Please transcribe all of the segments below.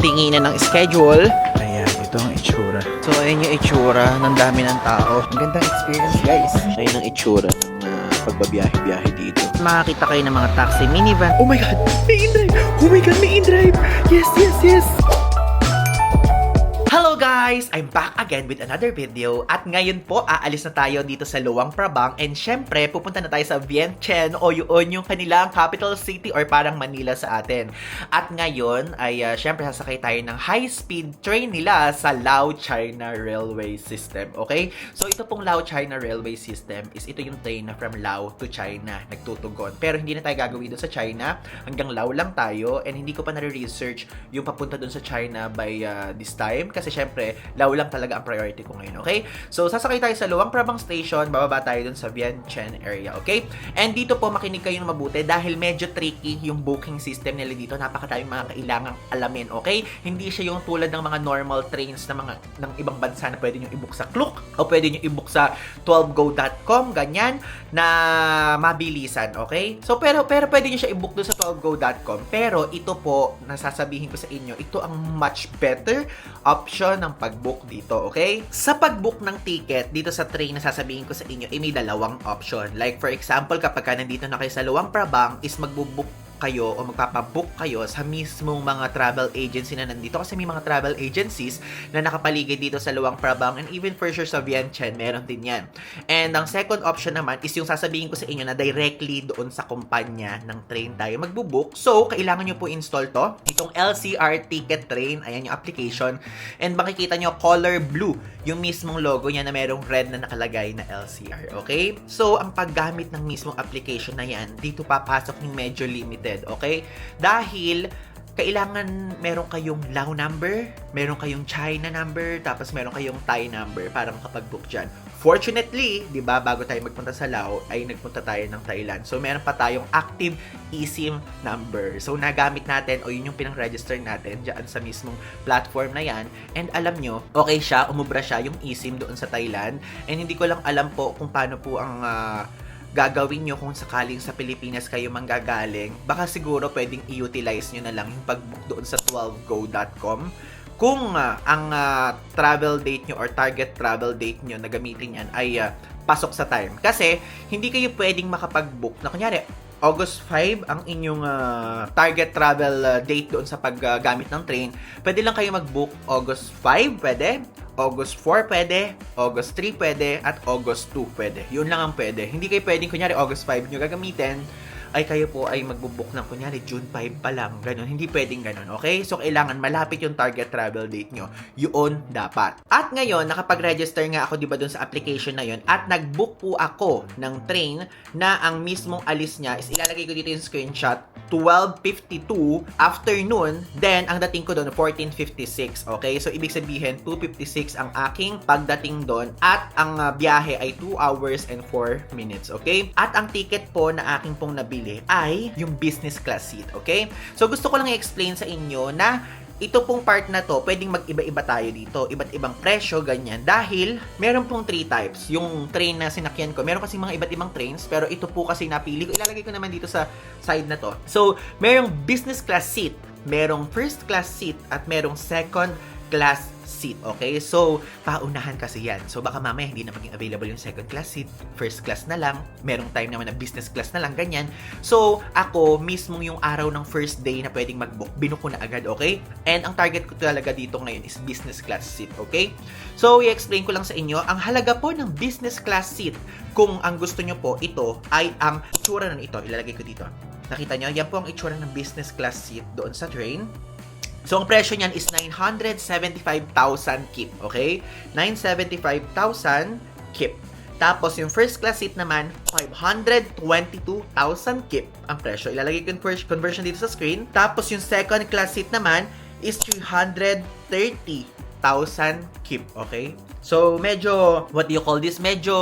tinginan ng schedule. Ayan, ito ang itsura. So, ayan yung itsura ng dami ng tao. Ang gandang experience, guys. Ayan ang itsura ng pagbabiyahe-biyahe dito. Makakita kayo ng mga taxi, minivan. Oh my God! May in-drive! Oh my God! May in-drive! Yes, yes, yes! Hello guys! I'm back again with another video at ngayon po aalis na tayo dito sa Luang Prabang and syempre pupunta na tayo sa Vientiane o yun yung kanilang capital city or parang Manila sa atin. At ngayon ay syempre sasakay tayo ng high-speed train nila sa Lao China Railway System. Okay? So ito pong Lao China Railway System is ito yung train na from Lao to China nagtutugon. Pero hindi na tayo gagawin doon sa China. Hanggang Lao lang tayo and hindi ko pa nare-research yung papunta doon sa China by this time. Kasi syempre, Lao lang talaga ang priority ko ngayon, okay? So, sasakay tayo sa Luang Prabang Station, bababa tayo dun sa Vientiane area, okay? And dito po, makinig kayo ng mabuti dahil medyo tricky yung booking system nila dito. Napakadaming mga kailangang alamin, okay? Hindi siya yung tulad ng mga normal trains na ng ibang bansa na pwede nyo i-book sa Klook o pwede nyo i-book sa 12go.com, ganyan, na mabilisan, okay? So, pero pwede nyo siya i-book dun sa 12go.com. Pero ito po, nasasabihin ko sa inyo, ito ang much better option ng pag-book dito, okay? Sa pag-book ng ticket dito sa train na sasabihin ko sa inyo, may dalawang option. Like for example, kapag ka nandito na kayo sa Luang Prabang, is magbo-book kayo o magpapabook kayo sa mismong mga travel agency na nandito kasi may mga travel agencies na nakapaligid dito sa Luang Prabang and even for sure sa Vientiane, meron din yan. And ang second option naman is yung sasabihin ko sa inyo na directly doon sa kumpanya ng train tayo magbo-book. So, kailangan nyo po install to. Itong LCR Ticket Train, ayan yung application. And makikita nyo color blue yung mismong logo niya na merong red na nakalagay na LCR. Okay? So, ang paggamit ng mismong application na yan, dito papasok yung medyo limited. Okay? Dahil kailangan meron kayong Lao number, meron kayong China number, tapos meron kayong Thai number para makapag-book dyan. Fortunately, di ba, bago tayo magpunta sa Lao, ay nagpunta tayo ng Thailand. So, meron pa tayong active eSIM number. So, nagamit natin o yun yung pinang-register natin dyan sa mismong platform na yan. And alam nyo, okay siya, umubra siya yung eSIM doon sa Thailand. And hindi ko lang alam po kung paano po ang gagawin nyo kung sakaling sa Pilipinas kayo manggagaling. Baka siguro pwedeng i-utilize nyo na lang yung pag-book doon sa 12go.com. Kung ang travel date nyo or target travel date nyo na gamitin yan ay pasok sa time. Kasi hindi kayo pwedeng makapag-book na kunyari, August 5 ang inyong target travel date doon sa paggamit ng train. Pwede lang kayo mag-book August 5, pwede. August 4 pwede, August 3 pwede, at August 2 pwede. Yun lang ang pwede. Hindi kayo pwedeng, kunyari, August 5 nyo gagamitin, ay kayo po ay magbubook ng, kunyari, June 5 pa lang. Ganun. Hindi pwedeng ganun, okay? So, kailangan malapit yung target travel date nyo. Yun dapat. At ngayon, nakapag-register nga ako, diba, dun sa application na yun, at nag-book po ako ng train na ang mismong alis niya is ilalagay ko dito yung screenshot, 12:52 afternoon, then ang dating ko doon 14:56, okay? So ibig sabihin 2:56 ang aking pagdating doon at ang biyahe ay 2 hours and 4 minutes, okay? At ang ticket po na aking pong nabili ay yung business class seat, okay? So gusto ko lang i-explain sa inyo na ito pong part na to, pwedeng mag-iba-iba tayo dito. Iba't ibang presyo, ganyan. Dahil, meron pong 3 types. Yung train na sinakyan ko, meron kasi mga iba't ibang trains, pero ito po kasi napili ko. Ilalagay ko naman dito sa side na to. So, merong business class seat, merong first class seat, at merong second class seat, okay? So, paunahan kasi yan. So, baka mamaya hindi na maging available yung second class seat. First class na lang. Merong time naman na business class na lang, ganyan. So, ako, mismong yung araw ng first day na pwedeng mag-book, binuko na agad, okay? And ang target ko talaga dito ngayon is business class seat, okay? So, i-explain ko lang sa inyo, ang halaga po ng business class seat, kung ang gusto nyo po, ito ay ang itsura ng ito. Ilalagay ko dito. Nakita nyo? Yan po ang itsura ng business class seat doon sa train. So, ang presyo niyan is 975,000 kip, okay? 975,000 kip. Tapos, yung first class seat naman, 522,000 kip ang presyo. Ilalagay ko yung conversion dito sa screen. Tapos, yung second class seat naman is 330,000 kip, okay? So, medyo, what do you call this? Medyo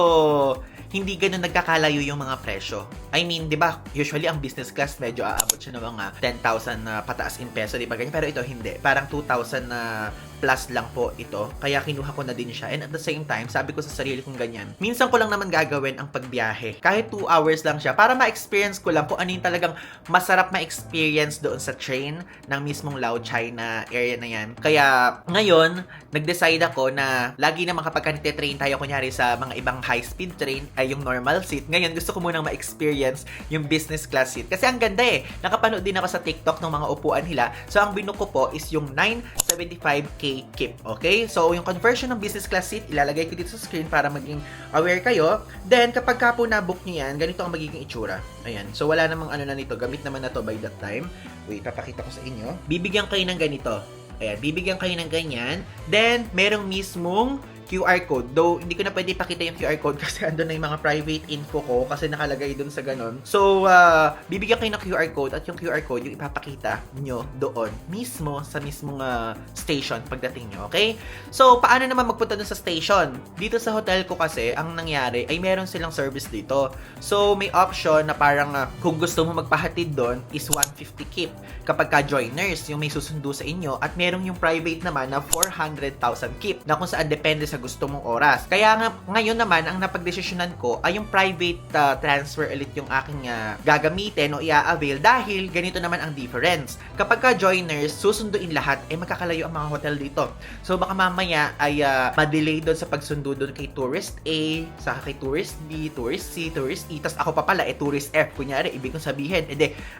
hindi ganun nagkakalayo yung mga presyo. I mean, di ba, usually ang business class medyo aabot siya ng mga 10,000 na pataas in peso, di ba ganyan? Pero ito hindi. Parang 2,000 na plus lang po ito. Kaya kinuha ko na din siya. And at the same time, sabi ko sa sarili kong ganyan, minsan ko lang naman gagawin ang pagbiyahe. Kahit 2 hours lang siya para ma-experience ko lang kung ano yung talagang masarap ma-experience doon sa train ng mismong Lao China area na yan. Kaya ngayon, nag-decide ako na lagi naman kapag nagte-train tayo kunyari sa mga ibang high-speed train ay yung normal seat. Ngayon, gusto ko munang ma-experience yung business class seat. Kasi ang ganda eh. Nakapanood din ako sa TikTok ng mga upuan nila. So, ang binuko po is yung 975K kip. Okay? So, yung conversion ng business class seat, ilalagay ko dito sa screen para maging aware kayo. Then, kapag ka po na-book nyo yan, ganito ang magiging itsura. Ayan. So, wala namang ano na nito. Gamit naman na to by that time. Wait, papakita ko sa inyo. Bibigyan kayo ng ganito. Ayan, bibigyan kayo ng ganyan. Then, merong mismong QR code. Though, hindi ko na pwede ipakita yung QR code kasi andun na yung mga private info ko kasi nakalagay dun sa ganon. So, bibigyan kayo ng QR code at yung QR code yung ipapakita nyo doon mismo sa mismong station pagdating nyo. Okay? So, paano naman magpunta dun sa station? Dito sa hotel ko kasi, ang nangyari ay meron silang service dito. So, may option na parang kung gusto mo magpahatid doon is 150 kip kapag ka-joiners yung may susundo sa inyo at merong yung private naman na 400,000 kip na kung saan depende sa gusto mong oras. Kaya nga, ngayon naman, ang napagdesisyonan ko ay yung private transfer ulit yung aking gagamitin o i-avail dahil ganito naman ang difference. Kapag ka-joiners, susunduin lahat, magkakalayo ang mga hotel dito. So, baka mamaya ay ma-delay doon sa pagsundo doon kay Tourist A, saka kay Tourist B, Tourist C, Tourist E, tas ako pa pala, Tourist F. Kunyari, ibig kong sabihin,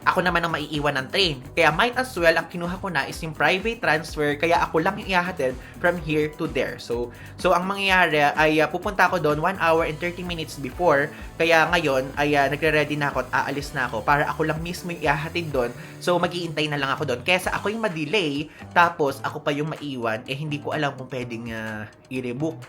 ako naman ang maiiwan ng train. Kaya might as well, ang kinuha ko na is yung private transfer, kaya ako lang yung ihahatid from here to there. So ang mangyayari ay pupunta ako doon 1 hour and 30 minutes before. Kaya ngayon ay nagre-ready na ako at aalis na ako para ako lang mismo yung ihahatid doon. So mag-iintay na lang ako doon. Kesa ako yung ma-delay tapos ako pa yung maiwan, hindi ko alam kung pwedeng i-rebook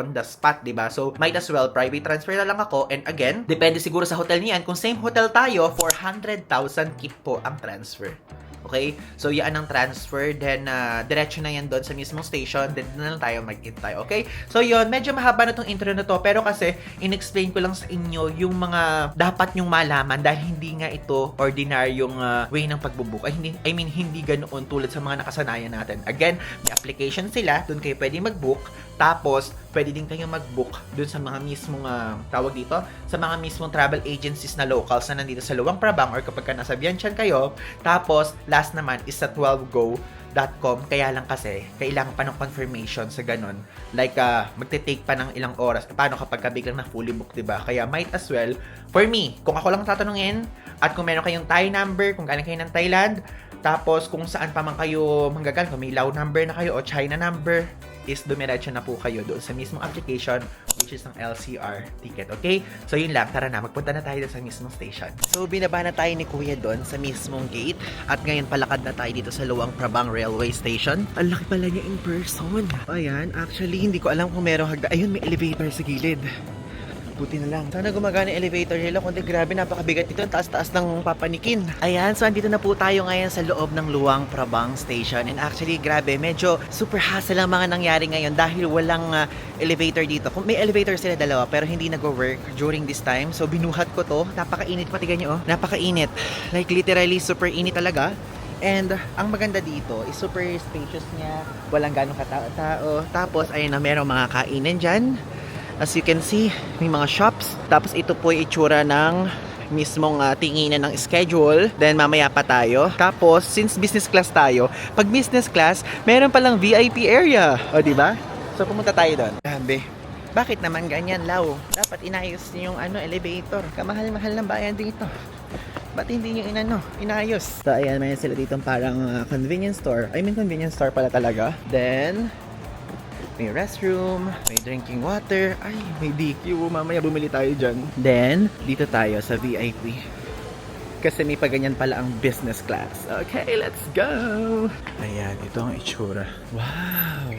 on the spot, diba? So might as well private transfer na lang ako. And again, depende siguro sa hotel niyan. Kung same hotel tayo, 400,000 keep po ang transfer. Okay? So, yan ang transfer. Then, diretso na yan doon sa mismong station. Then, na lang tayo mag-intay. Okay? So, yun. Medyo mahaba na tong intro na to. Pero kasi, in-explain ko lang sa inyo yung mga dapat nyong malaman dahil hindi nga ito ordinaryong way ng pagbubook. Hindi ganoon tulad sa mga nakasanayan natin. Again, may application sila. Doon kayo pwede mag-book. Tapos, pwede din kayong mag-book dun sa mga mismong, tawag dito, sa mga mismong travel agencies na locals na nandito sa Luang Prabang or kapag ka nasa Vientiane kayo. Tapos, last naman is sa 12go.com. Kaya lang kasi, kailangan pa ng confirmation sa ganun. Like, magte-take pa ng ilang oras. Paano kapag biglang na fully booked, diba? Kaya might as well, for me, kung ako lang tatanungin, at kung meron kayong Thai number, kung galing kayo ng Thailand, tapos kung saan pa man kayo manggagaling, kung may Lao number na kayo o China number, is dumiretso na po kayo doon sa mismong application which is ang LCR ticket. Okay? So yun lang, tara na, magpunta na tayo doon sa mismong station. So binaba na tayo ni Kuya doon sa mismong gate at ngayon palakad na tayo dito sa Luang Prabang Railway Station. Ang laki pala niya in person. Ayan, actually hindi ko alam kung merong hagda. Ayun, may elevator sa gilid. Buti na lang. Sana gumagana yung elevator nila. Kundi grabe, napakabigat ito. Taas-taas ng papanikin. Ayan, so andito na po tayo ngayon sa loob ng Luang Prabang Station. And actually, grabe, medyo super hassle ang mga nangyari ngayon dahil walang elevator dito. Kung may elevator sila dalawa pero hindi nag-work during this time. So binuhat ko to. Napakainit. Patigan nyo, oh. Napakainit. Like literally, super init talaga. And ang maganda dito is super spacious niya. Walang ganong katao-tao. Tapos, ayun na, merong mga kainan dyan. As you can see, may mga shops. Tapos ito po yung itsura ng mismong tinginan ng schedule. Then mamaya pa tayo. Tapos, since business class tayo, pag business class, meron palang VIP area. O, diba? So, pumunta tayo doon. Grabe. Bakit naman ganyan, Lau? Dapat inayos yung elevator. Kamahal-mahal ng bayan dito. Ba't hindi nyo inayos? So, ayan, may sila dito parang convenience store. Convenience store pala talaga. Then, may restroom, may drinking water, ay, may DQ, mamaya bumili tayo dyan. Then, dito tayo sa VIP. Kasi may paganyan pala ang business class. Okay, let's go! Ayan, ito ang itsura. Wow!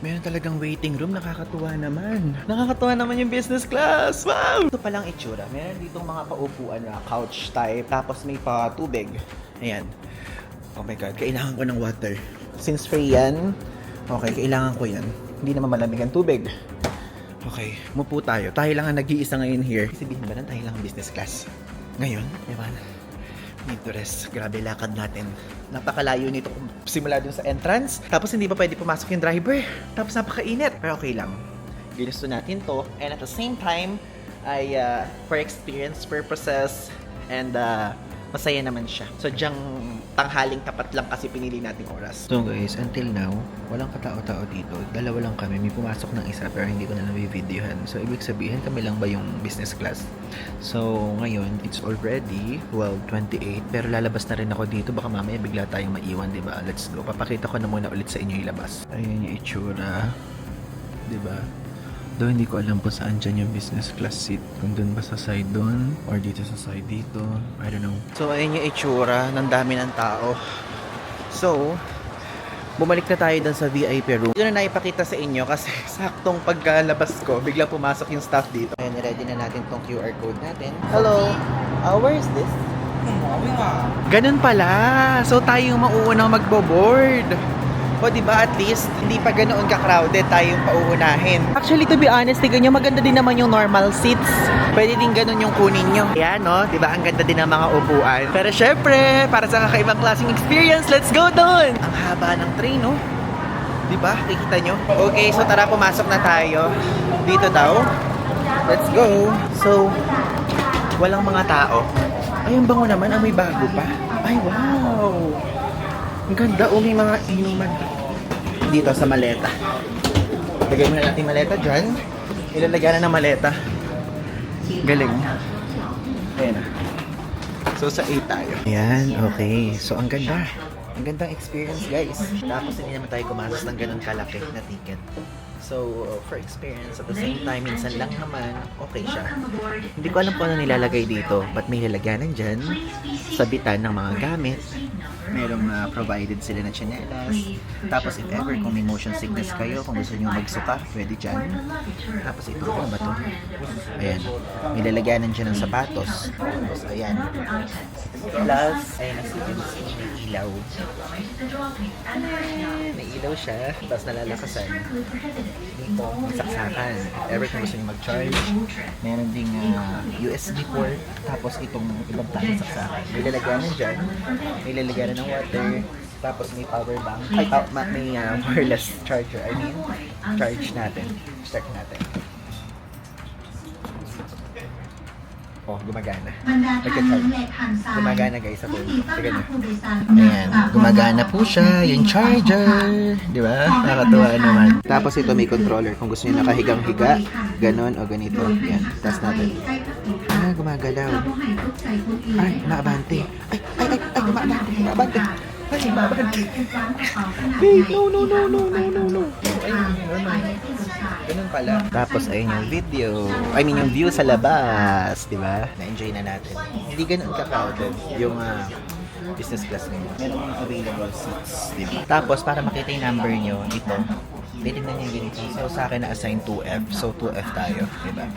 Meron talagang waiting room, nakakatuwa naman. Nakakatuwa naman yung business class! Wow! Ito palang itsura. Meron ditong mga paupuan na couch type, tapos may pa tubig. Ayan. Oh my God, kailangan ko ng water. Since free yan, okay, kailangan ko yan. Hindi naman malamig ang tubig. Okay, mupo tayo. Tayo lang ang nag-iisa ngayon here. Sabihin ba na tayo lang ang business class? Ngayon, diba? need to rest. Grabe lakad natin. Napakalayo nito simula dun sa entrance. Tapos hindi pa pwede pumasok yung driver. Tapos napakainit. Pero okay lang. Ginusto natin to. And at the same time, ay for experience purposes and masaya naman siya. So, diyang tanghaling tapat lang kasi pinili nating oras. So guys, until now, walang katao-tao dito. Dalawa lang kami. May pumasok ng isa pero hindi ko na nabibidyohan. So, ibig sabihin, kami lang ba yung business class? So, ngayon, it's already 12:28 pero lalabas na rin ako dito. Baka mamaya bigla tayong maiwan, diba? Let's go. Papakita ko na muna ulit sa inyo yung labas. Ayan yung itsura. Diba? Though hindi ko alam po saan dyan yung business class seat. Kung dun ba sa side dun or dito sa side dito. I don't know. So, ayun yung itsura. Ng dami ng tao. So, bumalik na tayo dun sa VIP room. Ito na naipakita sa inyo kasi saktong pagkalabas ko, bigla pumasok yung staff dito. Ayan, ready na natin tong QR code natin. Hello. Where is this? Ganun pala. So, tayo yung mauunang magbo-board. O diba at least hindi pa ganoon ka-crowded tayong pauunahin. Actually to be honest, tignan nyo maganda din naman yung normal seats. Pwede din ganun yung kunin nyo. Ayan no, diba ang ganda din ng mga upuan. Pero syempre, para sa kakaibang klaseng experience, let's go doon! Ang haba ng train no? Diba? Kikita nyo? Okay, so tara pumasok na tayo. Dito daw. Let's go! So, walang mga tao. Ay, ang bango naman, may bago pa. Ay, wow! Ang ganda, may mga inuman dito sa maleta. Lagay muna natin maleta dyan. Ilalagyan na ng maleta. Galing. Ayan na. So, sa 8 tayo. Ayan, okay. So, ang ganda. Ang gandang experience, guys. Tapos, hindi naman tayo kumasas ng ganun kalaki na ticket. So, for experience, at the same time, minsan lang naman, okay siya. Hindi ko alam kung ano nilalagay dito, but may lalagyanan dyan, sabitan ng mga gamit. Merong provided sila na tsinelas. Tapos, if ever, kung may motion sickness kayo, kung gusto nyo magsuka, pwede dyan. Tapos, ito, ano ba ito? Ayan. May lalagyanan dyan ng sapatos. Tapos, ayan. Plus, ayan na si MC, may ilaw. May ilaw siya, tapos nalalakasan. Dito, may saksakan. If ever kung gusto nyo mag-charge, meron ding USB port, tapos itong ibang klaseng saksakan. May lalagyanan dyan, may lalagyanan ng water, tapos may power bank, may wireless charger. I mean, charge natin. Start natin. Oh, gumagana. Nagka-charge. Gumagana guys sa phone. Tignan nyo. Ayan, gumagana po siya. Yung charger. Di ba? Nakakatuwa naman. Tapos ito may controller. Kung gusto nyo nakahigang-higa, ganon o ganito. Yan, test natin. Gumagalaw. Ay, maabante. Ay, maabante. Ay, maabante. Babe, no. Ay, ganun pala. Tapos, ayun yung video. I mean, yung view sa labas. Diba? Na-enjoy na natin. Hindi ganun ka-crowded yung business class ngayon. Meron mga available seats. Diba? Tapos, para makita yung number nyo, ito. Titignan nyo yung ganito. So, sa akin na-assign 2F. So, 2F tayo. Diba?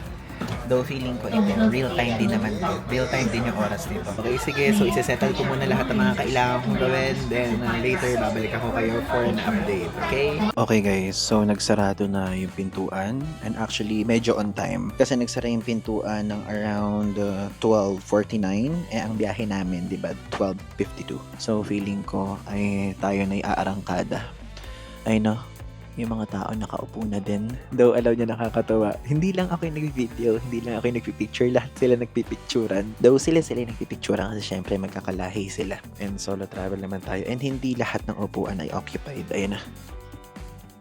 Though feeling ko ito, real time din naman to. Real time din yung oras dito. Okay, sige. So, isa-settle ko muna lahat ng mga kailangan kong gawin. Then, later, babalik ako kayo for an update. Okay? Okay, guys. So, nagsarado na yung pintuan. And actually, medyo on time. Kasi nagsara yung pintuan ng around 12:49. Ang biyahe namin, di ba? 12:52. So, feeling ko ay tayo na iaarangkada. Ay, no? Yung mga tao nakaupo na din. Though, alam niya nakakatawa. Hindi lang ako yung nag-video, hindi lang ako yung nagpipicture. Lahat sila nagpipicturan. Though, sila yung nagpipicturan kasi syempre magkakalahi sila. And solo travel naman tayo. And hindi lahat ng upuan ay occupied. Ayan na.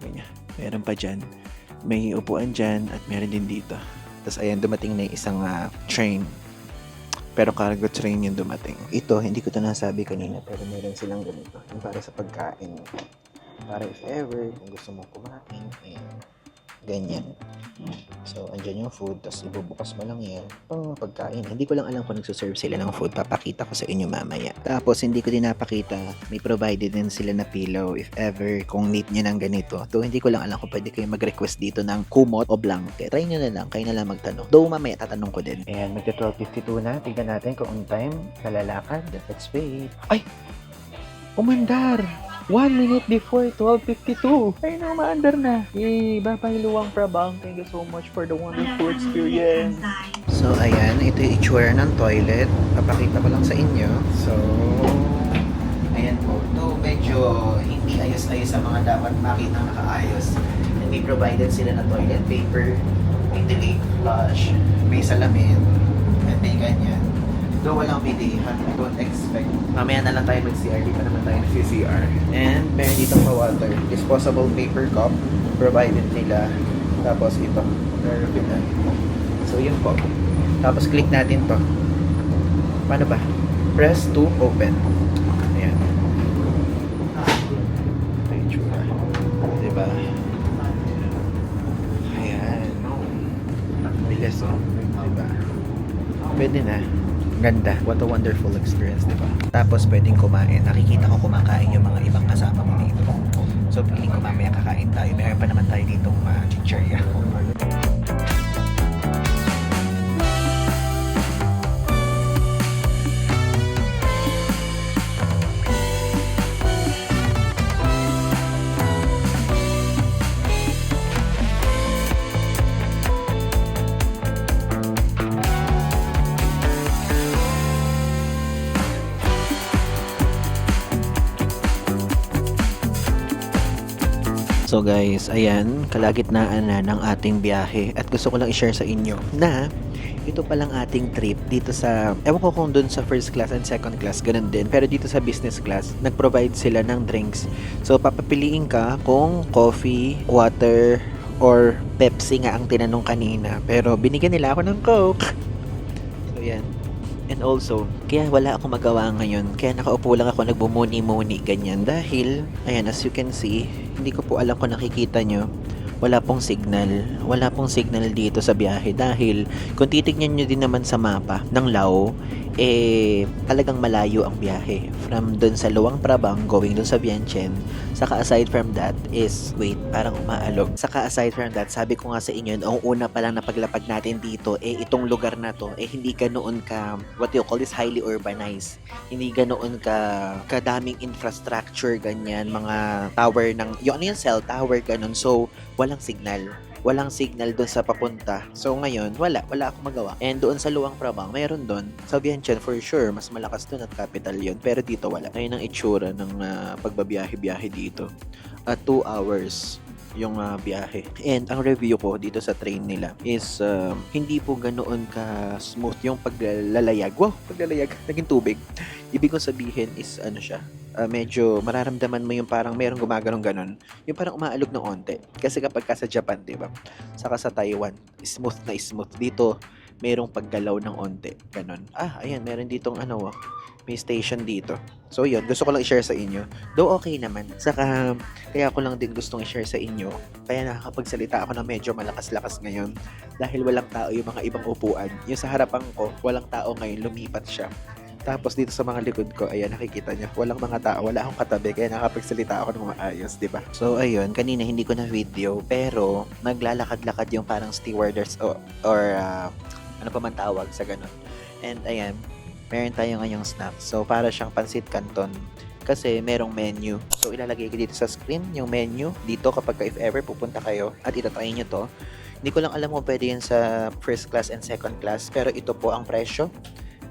Ganyan. Meron pa dyan. May upuan dyan at meron din dito. Tapos, ayan, dumating na yung isang train. Pero cargo train yung dumating. Ito, hindi ko ito nasabi kanina, pero meron silang ganito. Yung para sa pagkain. Para if ever, kung gusto mong kumain, ganyan. So, andyan yung food, tapos ibubukas mo lang yan. Pang pagkain. Hindi ko lang alam kung nagsuserve sila ng food. Papakita ko sa inyo mamaya. Tapos, hindi ko din napakita. May provided din sila na pillow if ever, kung need nyo ng ganito. Though, hindi ko lang alam kung pwede kayo mag-request dito ng kumot o blanket. Try nyo na lang. Kayo na lang magtanong. Though, mamaya tatanong ko din. Ayan, magka 12:52 na. Tignan natin kung on time. Kalalakad. Let's wait. Ay! Umandar! 1 minute before 12:52. Ay, no, maandar na. Yay! Bye-bye, Luang Prabang. Thank you so much for the wonderful experience. So, So, ayan. Ito yung itsura ng toilet. Papakita ko lang sa inyo. So, ayan po. Ito medyo hindi ayos-ayos sa mga dapat makita nakaayos. And may provided sila na toilet paper, may delete flush, may salamin, at may ganyan. Though walang PDA, don't expect. Mamaya na lang tayo mag-CR, di pa naman tayo nag-CR. And meron dito pa water. Disposable paper cup, provided nila. Tapos ito, refill. So yun po. Tapos click natin to. Paano ba? Press to open. Ayan. Ito yung tsura. Diba? Ayan. Bilis oh. Diba? Pwede na. Ganda. What a wonderful experience, di ba? Tapos pwedeng kumain. Nakikita ko kumakain yung mga ibang kasama mo dito. So, piling ko mamaya kakain tayo. Meron pa naman tayo ditong chichirya. So guys, ayan, kalagitnaan na ng ating biyahe at gusto ko lang i-share sa inyo na ito palang ating trip dito sa, ewan ko kung dun sa first class and second class, ganun din, pero dito sa business class, nag-provide sila ng drinks. So papapiliin ka kung coffee, water, or Pepsi nga ang tinanong kanina, pero binigyan nila ako ng Coke. So yan. And also, kaya wala akong magawa ngayon. Kaya nakaupo lang ako nagbumuni-muni ganyan. Dahil, ayan, as you can see, hindi ko po alam kung nakikita nyo. Wala pong signal. Wala pong signal dito sa biyahe. Dahil, kung titignan nyo din naman sa mapa ng Lao, talagang malayo ang biyahe. From dun sa Luang Prabang, going dun sa Vientiane. Saka aside from that is, wait, parang umaalog. Saka aside from that, sabi ko nga sa inyo, ang una pa lang na paglapag natin dito, itong lugar na to, hindi ganoon ka, what you call this, highly urbanized. Hindi ganoon ka, kadaming infrastructure, ganyan, mga tower ng, yung ano yung cell tower, ganun. So, walang signal. Walang signal doon sa papunta. So ngayon, wala akong magawa. And doon sa Luang Prabang, mayroon doon. Sa Vientiane, for sure, mas malakas doon at capital yun. Pero dito wala. Ayun ang itsura ng pagbabiyahe-biyahe dito. 2 hours yung biyahe. And ang review ko dito sa train nila is hindi po ganoon ka smooth yung paglalayag. Wow, paglalayag. Naging tubig. Ibig kong sabihin is ano siya, medyo mararamdaman mo yung parang merong gumaganong ganon. Yung parang umaalog ng onte. Kasi kapag ka sa Japan, di ba? Saka sa Taiwan, smooth na smooth. Dito, merong paggalaw ng onte. Ganon. Ayan, meron ditong ano, may station dito. So yun, gusto ko lang i-share sa inyo. Though okay naman. Saka, kaya ko lang din gustong i-share sa inyo. Kaya nakakapagsalita ako na medyo malakas-lakas ngayon. Dahil walang tao yung mga ibang upuan. Yung sa harapan ko, walang tao ngayon, lumipat siya. Tapos dito sa mga likod ko, ayan, nakikita nyo, walang mga tao, wala akong katabi, kaya nakapagsalita ako ng maayos, di ba? So, ayun, kanina hindi ko na video, pero naglalakad-lakad yung parang stewardess or ano pa man tawag sa ganun. And ayan, meron tayo ngayong snacks. So, para siyang pansit canton. Kasi merong menu. So, ilalagay ko dito sa screen yung menu. Dito kapag if ever pupunta kayo at itatry nyo to. Hindi ko lang alam kung pwede yun sa first class and second class. Pero ito po ang presyo.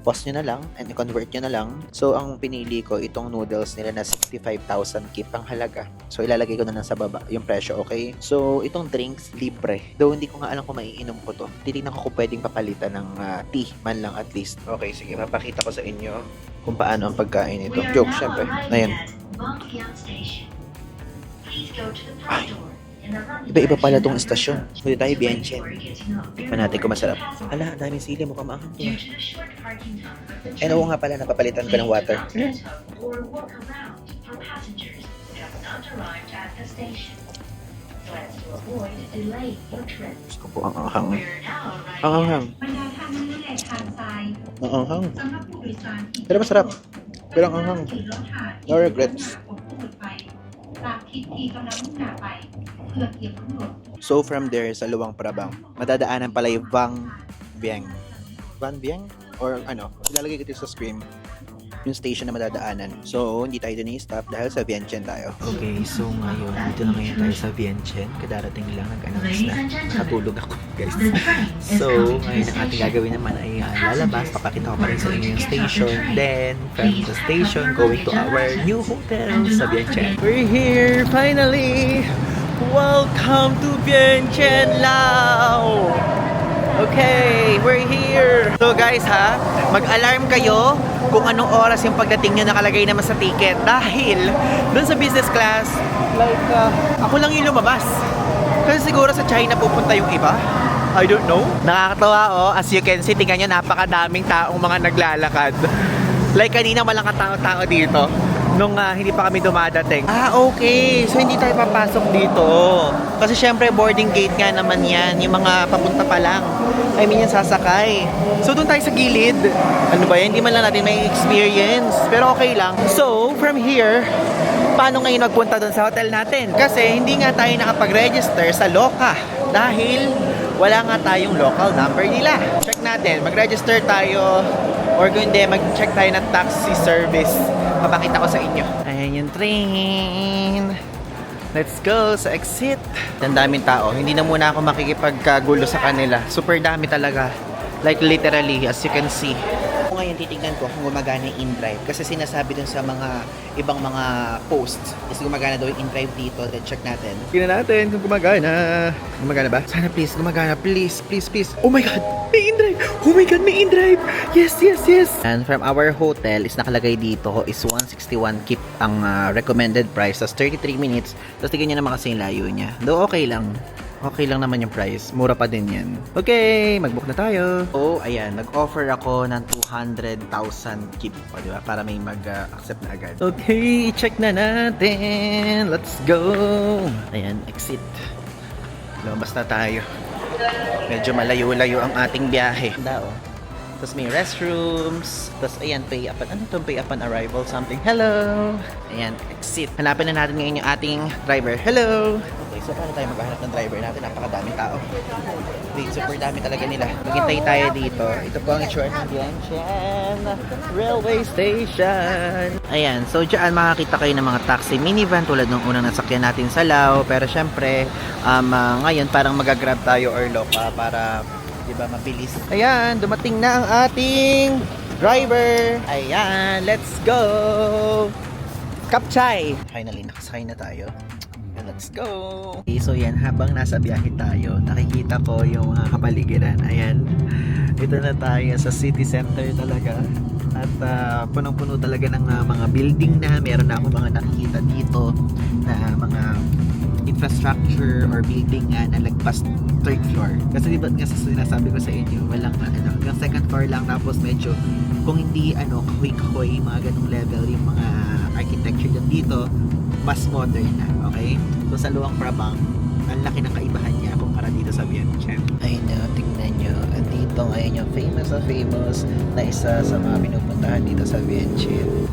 Pause nyo na lang and i-convert nyo na lang. So, ang pinili ko, itong noodles nila na 65,000 kip ang halaga. So, ilalagay ko na lang sa baba yung presyo, okay? So, itong drinks, libre. Though, hindi ko nga alam kung maiinom ko to. Titignan ko kung pwedeng papalitan ng tea man lang at least. Okay, sige, mapakita ko sa inyo kung paano ang pagkain ito. Joke, syempre. Ayan. Ay, iba-iba pala tong estasyon. Pwede tayo Vientiane. Tikman natin kung masarap. Ala, daming sili. Mukhang maanghang to. And oo nga pala, napapalitan ko ng water. Gusto ko po ang anghang. Ang anghang. Ang anghang. Pero masarap. Pero ang anghang. No regrets. So from there sa Luang Prabang, madadaanan pala yung Van Vieng. Van Vieng? Or ano, ilalagay ko dito sa screen. yung station na madadaanan. So, hindi tayo doon i-stop dahil sa Vientiane tayo. Okay, so ngayon, dito na ngayon tayo sa Vientiane. Kadarating lang nag-announce na. Nakatulog ako, guys. So, ngayon ang ating gagawin naman ay lalabas. Papakita ko pa rin sa inyo yung station. Then, from the station, going to our new hotel sa Vientiane. We're here, finally! Welcome to Vientiane, Lao! Okay, we're here! So guys ha, mag-alarm kayo kung anong oras yung pagdating nyo nakalagay naman sa ticket. Dahil, dun sa business class, like, ako lang yung lumabas. Kasi siguro sa China pupunta yung iba. I don't know. Nakakatawa oh, as you can see, tingnan nyo, napakadaming taong mga naglalakad. Like kanina walang katao-tao dito nung hindi pa kami dumadating. Ah, okay. So hindi tayo papasok dito. Kasi syempre boarding gate nga naman yan. Yung mga papunta pa lang. I mean yung sasakay. So doon tayo sa gilid. Ano ba yan? Hindi man lang natin may experience. Pero okay lang. So from here, paano ngayon magpunta doon sa hotel natin? Kasi hindi nga tayo nakapag-register sa Loka. Dahil wala nga tayong local number nila. Check natin. Mag-register tayo. Or kung hindi, mag-check tayo ng taxi service. Papakita ko sa inyo. Ayan yung train. Let's go sa exit. Ang daming tao. Hindi na muna ako makikipagkagulo sa kanila. Super dami talaga. Like literally, as you can see. Ngayon titignan ko kung gumagana yung InDrive. Kasi sinasabi dun sa mga ibang mga posts is gumagana daw yung InDrive dito. Then check natin. Tingnan natin kung gumagana. Gumagana ba? Sana please, gumagana. Please, please, please. Oh my God! May InDrive! Oh my God, may InDrive! Yes, yes, yes! And from our hotel is nakalagay dito is 161 keep ang recommended price. Tapos 33 minutes. Tapos tignan nyo naman kasi yung layo niya. Though okay lang. Okay lang naman yung price. Mura pa din yan. Okay, mag-book na tayo. Oh, ayan. Nag-offer ako ng 200,000 keep. O, diba? Para may mag-accept na agad. Okay, check na natin. Let's go. Ayan, exit. Lumabas na tayo. Medyo malayo-layo ang ating biyahe. Dao. Tapos may restrooms. Tapos ayan, pay up. Ano itong pay up on arrival? Something. Hello! Ayan, exit. Hanapin na natin ngayon yung ating driver. Hello! Okay, so paano tayo maghahanap ng driver natin? Napakadaming tao. Wait, super dami talaga nila. Maghintay tayo dito. Ito po ang itsura ng Vientiane Railway Station. Ayan, so dyan makakita kayo ng mga taxi minivan tulad ng unang nasakyan natin sa Lao. Pero syempre, ngayon parang magagrab tayo or Loka para diba mabilis. Ayan, dumating na ang ating driver. Ayan, let's go! Kapchay! Finally, nakasakay na tayo. Let's go! Okay, so yan, habang nasa biyahe tayo, nakikita ko yung mga kapaligiran. Ayan, ito na tayo sa city center talaga. At punong-puno talaga ng mga building na. Meron na ako mga nakikita dito na mga infrastructure or building na lagpas third floor. Kasi diba nga sinasabi ko sa inyo, walang hanggang second floor lang, tapos medyo kung hindi kahoy-kahoy, mga ganung level yung mga architecture dito, mas modern na, okay? So sa Luang Prabang, ang laki ng kaibahan niya kumpara dito sa Vientiane. Ayun na, tingnan nyo. Andito ngayon yung famous na isa sa mga pinupuntahan dito sa Vientiane.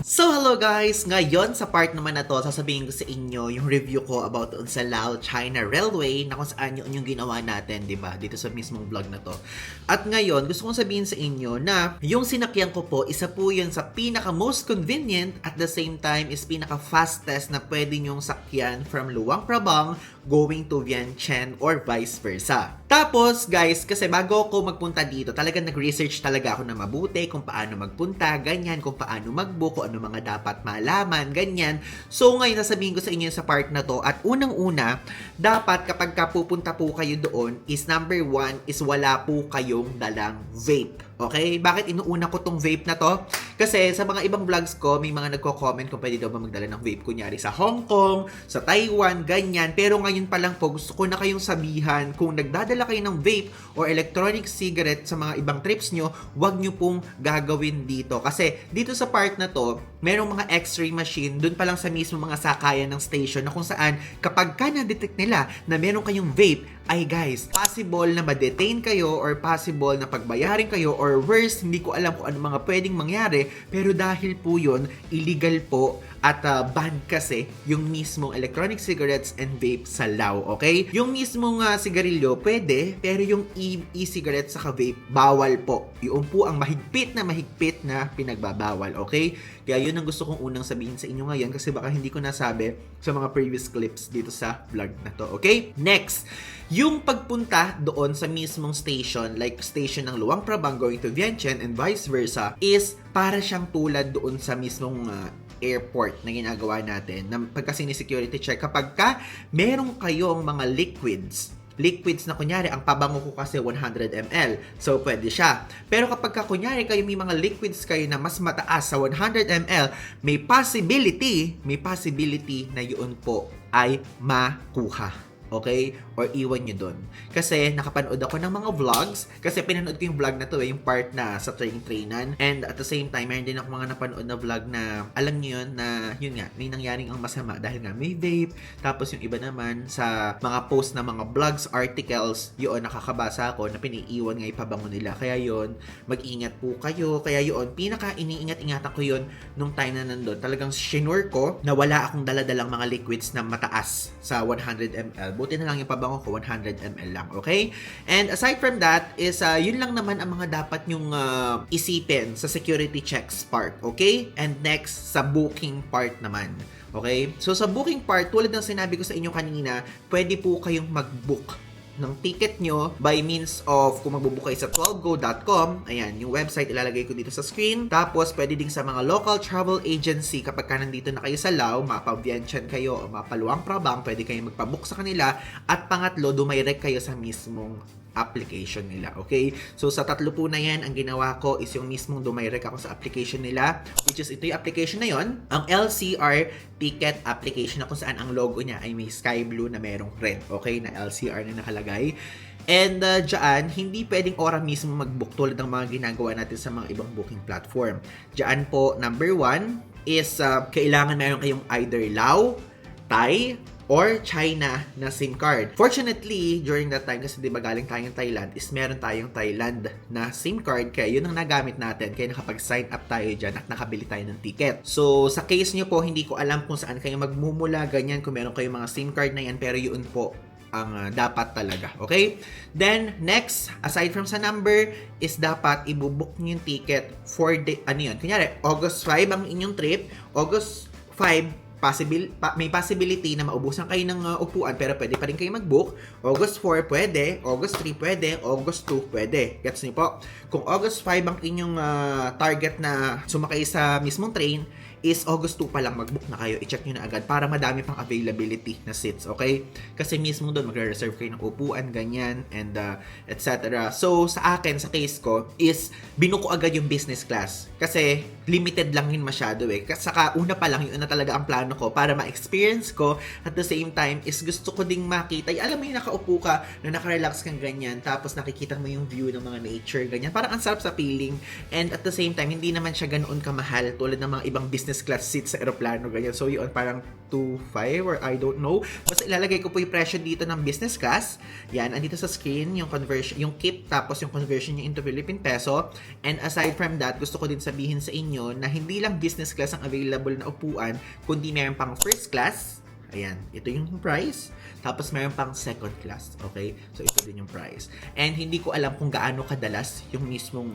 So hello guys! Ngayon sa part naman na to, sasabihin ko sa inyo yung review ko about sa Lao China Railway na kung saan yun yung ginawa natin, diba? Dito sa mismong vlog na to. At ngayon, gusto kong sabihin sa inyo na yung sinakyan ko po, isa po yun sa pinaka most convenient at the same time is pinaka fastest na pwede nyong sakyan from Luang Prabang going to Vientiane or vice versa. Tapos guys, kasi bago ako magpunta dito, talagang nag-research talaga ako na mabuti kung paano magpunta, ganyan, kung paano mag-book, kung ano mga dapat malaman, ganyan. So ngayon sasabihin ko sa inyo sa part na to, at unang-una, dapat kapag pupunta po kayo doon is number 1 is wala po kayong dalang vape. Okay? Bakit inuuna ko tong vape na to? Kasi sa mga ibang vlogs ko, may mga nagko-comment kung pwede daw ba magdala ng vape. Kunyari sa Hong Kong, sa Taiwan, ganyan. Pero ngayon pa lang po, gusto ko na kayong sabihan, kung nagdadala kayo ng vape or electronic cigarette sa mga ibang trips nyo, wag nyo pong gagawin dito. Kasi dito sa part na to, merong mga x-ray machine, dun pa lang sa mismo mga sakayan ng station na kung saan, kapag ka na-detect nila na meron kayong vape, ay guys, possible na ma-detain kayo or possible na pagbayarin kayo or worse, hindi ko alam kung ano mga pwedeng mangyari, pero dahil po yun, illegal po At ban kasi yung mismong electronic cigarettes and vape sa Lao, okay? Yung mismong sigarilyo, pwede, pero yung e-cigarettes saka vape, bawal po. Yun po ang mahigpit na pinagbabawal, okay? Kaya yun ang gusto kong unang sabihin sa inyo ngayon kasi baka hindi ko nasabi sa mga previous clips dito sa vlog na to, okay? Next, yung pagpunta doon sa mismong station, like station ng Luang Prabang going to Vientiane and vice versa, is para siyang tulad doon sa mismong airport na ginagawa natin na pagka security check kapag ka meron kayong mga liquids na kunyari, ang pabango ko kasi 100 ml. So, pwede siya. Pero kapag ka kunyari kayo may mga liquids kayo na mas mataas sa 100 ml, may possibility na yun po ay makuha. Okay? Or iwan nyo dun. Kasi nakapanood ako ng mga vlogs. Kasi pinanood ko yung vlog na to yung part na sa trainan. And at the same time, meron din ako mga napanood na vlog na alam nyo yun na yun nga, may nangyaring ang masama dahil nga may vape. Tapos yung iba naman sa mga post na mga blogs, articles, yun nakakabasa ako na piniiwan nga ipabango nila. Kaya yun, mag-ingat po kayo. Kaya yun, pinaka-iniingat-ingatan ko yun nung time na nandun. Talagang shinure ko na wala akong daladalang mga liquids na mataas sa 100 ml. Buti na lang yung pabango ko, 100 ml lang, okay? And aside from that, is yun lang naman ang mga dapat nyong isipin sa security checks part, okay? And next, sa booking part naman, okay? So sa booking part, tulad ng sinabi ko sa inyo kanina, pwede po kayong mag-book ng ticket nyo by means of kung magbubook kayo sa 12go.com. Ayan, yung website ilalagay ko dito sa screen. Tapos, pwede din sa mga local travel agency kapag ka nandito na kayo sa Lao, mapa-Vientiane kayo o mapa-Luang Prabang, pwede kayong magpabook sa kanila. At pangatlo, dumirect kayo sa mismong application nila, okay? So, sa tatlo po na yan, ang ginawa ko is yung mismong dumirect ako sa application nila, which is ito yung application na yon, ang LCR ticket application na kung saan ang logo niya ay may sky blue na merong red, okay? Na LCR na nakalagay. And dyan, hindi pwedeng ora mismo mag-book tulad ng mga ginagawa natin sa mga ibang booking platform. Dyan po, number 1 is kailangan meron kayong either Lao, Thai, or China na SIM card. Fortunately, during that time, kasi di ba galing tayong Thailand, is meron tayong Thailand na SIM card, kaya yun ang nagamit natin, kaya nakapag-sign up tayo dyan at nakabili tayo ng ticket. So, sa case nyo po, hindi ko alam kung saan kayo magmumula, ganyan, kung meron kayong mga SIM card na yan, pero yun po ang dapat talaga, okay? Then, next, aside from sa number, is dapat ibubook nyo yung ticket for the, kunyari, August 5 ang inyong trip, August 5, may possibility na maubusan kayo ng upuan pero pwede pa rin kayo mag-book. August 4 pwede, August 3 pwede, August 2 pwede. Gets niyo po? Kung August 5 ang inyong target na sumakay sa mismong train, is August 2 pa lang mag-book na kayo. I-check nyo na agad para madami pang availability na seats, okay? Kasi mismo doon magre-reserve kayo ng upuan, ganyan, and etc. So, sa akin, sa case ko, is binuko agad yung business class. Kasi limited lang yun masyado eh. Saka una pa lang, yun na talaga ang plano ko para ma-experience ko. At the same time, is gusto ko ding makita. Alam mo yung nakaupo ka, na nakarelax kang ganyan, tapos nakikita mo yung view ng mga nature, ganyan. Parang ang sarap sa feeling. And at the same time, hindi naman siya ganoon kamahal tulad ng mga ibang business class seats sa aeroplano, ganyan. So, yun, parang 2.5 or I don't know. Basta ilalagay ko po yung presyo dito ng business class. Yan, andito sa screen, yung conversion, yung KIP, tapos yung conversion niya into Philippine Peso. And aside from that, gusto ko din sabihin sa inyo na hindi lang business class ang available na upuan, kundi meron pang first class. Ayan, ito yung price. Tapos meron pang second class, okay? So, ito din yung price. And hindi ko alam kung gaano kadalas yung mismong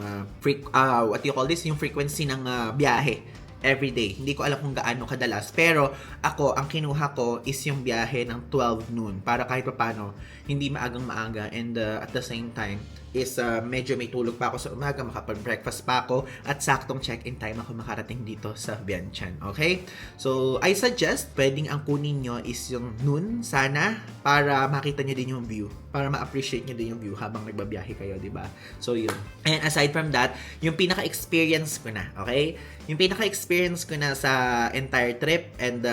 what you call this, yung frequency ng biyahe everyday. Hindi ko alam kung gaano kadalas. Pero ako, ang kinuha ko is yung biyahe ng 12 noon. Para kahit pa paano, hindi maagang maaga. And at the same time, is medyo may tulog pa ako sa umaga, makapag-breakfast pa ako, at saktong check-in time ako makarating dito sa Vientiane. Okay? So, I suggest, pwedeng ang kunin nyo is yung noon, sana, para makita nyo din yung view. Para ma-appreciate nyo din yung view habang nagbabiyahe kayo, di ba? So, yun. And aside from that, yung pinaka-experience ko na, okay? Yung pinaka-experience ko na sa entire trip and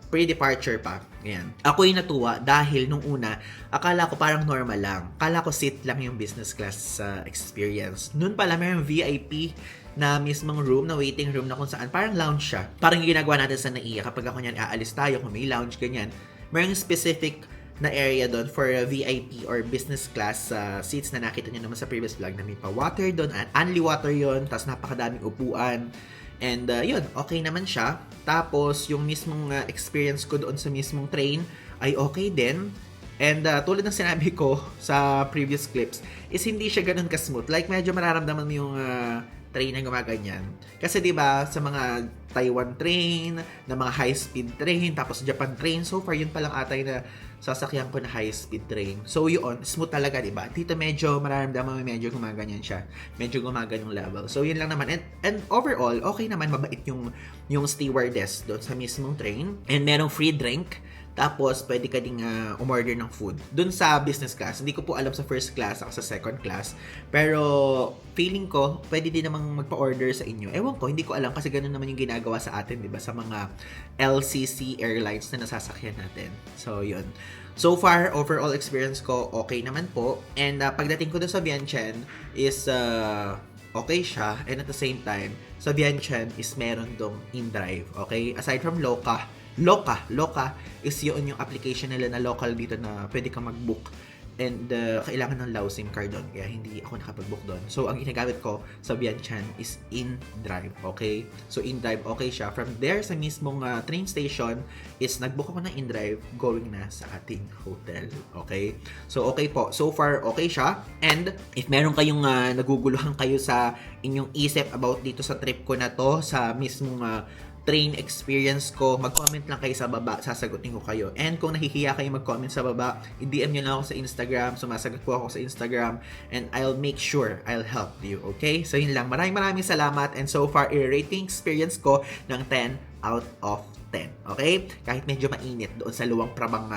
pre-departure pa. Ayan. Ako'y natuwa dahil nung una, akala ko parang normal lang. Akala ko seat lang yung business class experience. Noon pala mayroong VIP na mismong room, na waiting room na kung saan parang lounge siya. Parang yung ginagawa natin sa NAIA kapag ako niyan aalis tayo, kung may lounge, ganyan. Mayroong specific na area doon for VIP or business class seats na nakita niyo naman sa previous vlog na may pa-water doon. Only water yon, tapos napakadaming upuan. And yun, okay naman siya. Tapos yung mismong experience ko doon sa mismong train ay okay din. And tulad ng sinabi ko sa previous clips, is hindi siya ganun ka-smooth. Like medyo mararamdaman mo yung train na gumaganyan. Kasi 'di ba sa mga Taiwan train, na mga high-speed train, tapos Japan train, so far yun pa lang atay na sasakyan ko na high-speed train. So yun, smooth talaga 'di ba? Dito medyo mararamdaman mo medyo gumaganyan siya. Medyo gumaganyan yung level. So yun lang naman. And overall, okay naman, mabait yung stewardess doon sa mismong train. And merong free drink. Tapos, pwede ka ding umorder ng food. Dun sa business class, hindi ko po alam sa first class, ako sa second class. Pero, feeling ko, pwede din namang magpa-order sa inyo. Ewan ko, hindi ko alam kasi ganun naman yung ginagawa sa atin, di ba? Sa mga LCC airlines na nasasakyan natin. So, yun. So far, overall experience ko, okay naman po. And pagdating ko dun sa Vientiane is okay siya. And at the same time, sa Vientiane is meron dong in-drive. Okay? Aside from Loka is yun yung application nila na local dito na pwede ka mag-book. And kailangan ng Lao SIM card doon. Kaya hindi ako nakapag-book doon. So, ang ginagamit ko sa Vientiane is in-drive. Okay? So, in-drive, okay siya. From there, sa mismong train station, is nag-book ako ng in-drive going na sa ating hotel. Okay? So, okay po. So far, okay siya. And, if meron kayong naguguluhan kayo sa inyong isip about dito sa trip ko na to, sa mismong train experience ko, mag-comment lang kayo sa baba, sasagutin ko kayo. And kung nahihiya kayo mag-comment sa baba, i-DM nyo lang ako sa Instagram, sumasagot po ako sa Instagram, and I'll make sure I'll help you, okay? So yun lang, maraming salamat, and so far, i-rating experience ko ng 10 out of 10, okay? Kahit medyo mainit doon sa Luang Prabang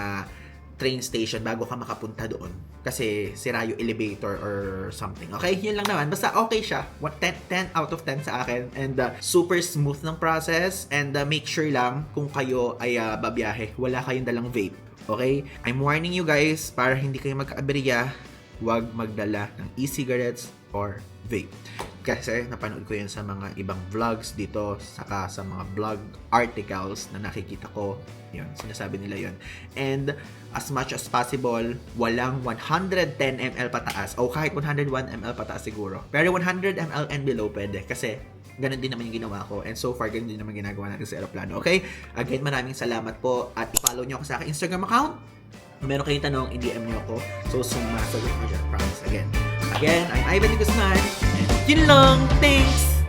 train station bago ka makapunta doon. Kasi sira yung elevator or something. Okay? Yun lang naman. Basta okay siya. 10 out of 10 sa akin. And super smooth ng process. And make sure lang kung kayo ay babiyahe, wala kayong dalang vape. Okay? I'm warning you guys para hindi kayo magka-aberya, huwag magdala ng e-cigarettes or vape. Kasi napanood ko yun sa mga ibang vlogs dito, saka sa mga vlog articles na nakikita ko. Yun, sinasabi nila yun. And as much as possible, walang 110 ml pataas o kahit 101 ml pataas siguro. Pero 100 ml and below pwede kasi ganun din naman yung ginawa ko. And so far, ganun din naman ginagawa natin sa aeroplano. Okay? Again, maraming salamat po at i-follow nyo ako sa aking Instagram account. Kung meron kayong tanong, i-DM nyo ako. So, sumasagot ko dyan. Promise. Again, I'm Ivan Guzman. And yun lang. Thanks!